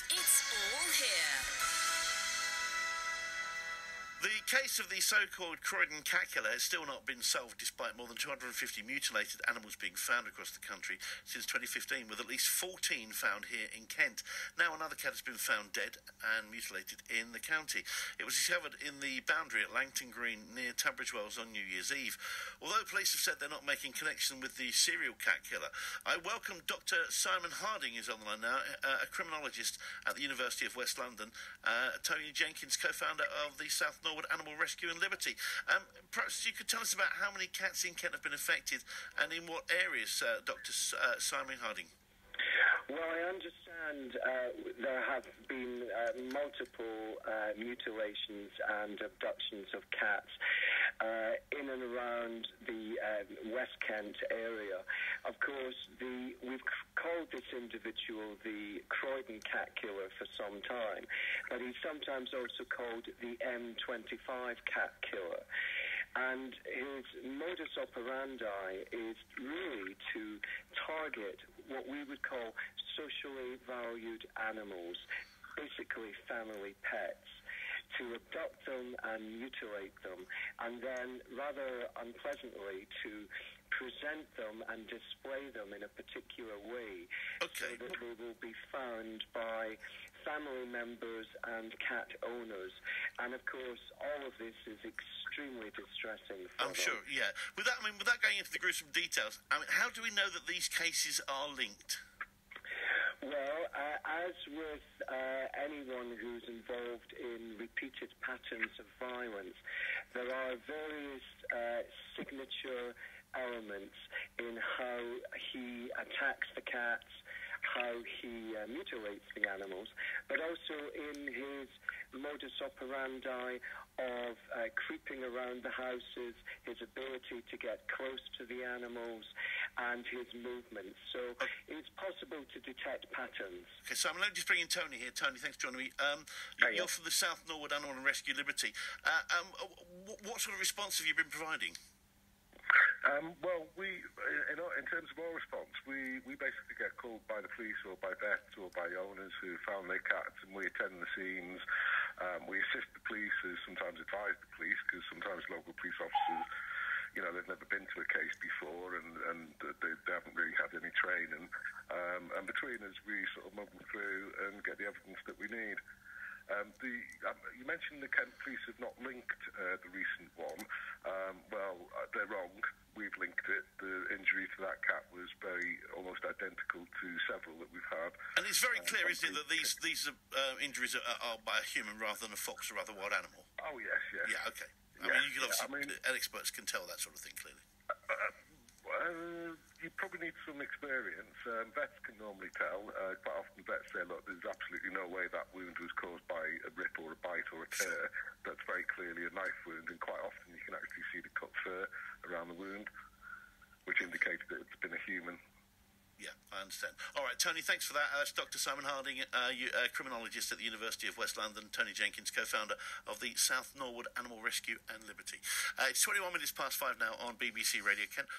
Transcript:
It's all here. The case of the so-called Croydon cat killer has still not been solved, despite more than 250 mutilated animals being found across the country since 2015, with at least 14 found here in Kent. Now another cat has been found dead and mutilated in the county. It was discovered in the boundary at Langton Green near Tunbridge Wells on New Year's Eve. Although police have said they're not making connection with the serial cat killer, I welcome Dr. Simon Harding, who's on the line now, a criminologist at the University of West London, Tony Jenkins, co-founder of the South Norwood Animal Rescue and Liberty. Perhaps you could tell us about how many cats in Kent have been affected and in what areas, Dr. Simon Harding. Well, I understand there have been multiple mutilations and abductions of cats in and around the West Kent area. Of course, we've called this individual the Croydon cat killer for some time, but he's sometimes also called the M25 cat killer. And his modus operandi is really to target what we would call socially valued animals, basically family pets, to abduct them and mutilate them, and then rather unpleasantly to present them and display them in a particular way, so that they will be found by family members and cat owners. And of course, all of this is extremely distressing for them. I'm sure, yeah. Without going into the gruesome details, how do we know that these cases are linked? Well, as with anyone who's involved in repeated patterns of violence, there are various signature elements in how he attacks the cats, how he mutilates the animals, but also in his modus operandi of creeping around the houses, his ability to get close to the animals, and his movements. So it's possible to detect patterns. Okay, Simon, let me just bring in Tony here. Tony, thanks for joining me. You're from the South Norwood Animal and Rescue Liberty. What sort of response have you been providing? Well, in terms of our response, we basically get called by the police or by vets or by owners who found their cats, and we attend the scenes. We assist the police, who sometimes advise the police, because sometimes local police officers, they've never been to a case before, and they haven't really had any training. And between us, we sort of muddle through and get the evidence that we need. You mentioned the Kent police have not linked the recent one. Well, they're wrong. We've linked it. The injury to that cat was almost identical to several that we've had. And it's very clear, isn't it, that these injuries are by a human rather than a fox or other wild animal? Oh, yes. Yeah, okay. I mean, you can obviously, experts can tell that sort of thing clearly. You probably need some experience. Vets can normally tell. Quite often vets say, look, there's absolutely no way that wound was caused by a rip or a bite or a tear. That's very clearly a knife wound, and quite often you can actually see the cut fur around the wound, which indicates that it's been a human. Yeah, I understand. All right, Tony, thanks for that. That's Dr. Simon Harding, criminologist at the University of West London. Tony Jenkins, co-founder of the South Norwood Animal Rescue and Liberty. It's 21 minutes past 5 now on BBC Radio Kent.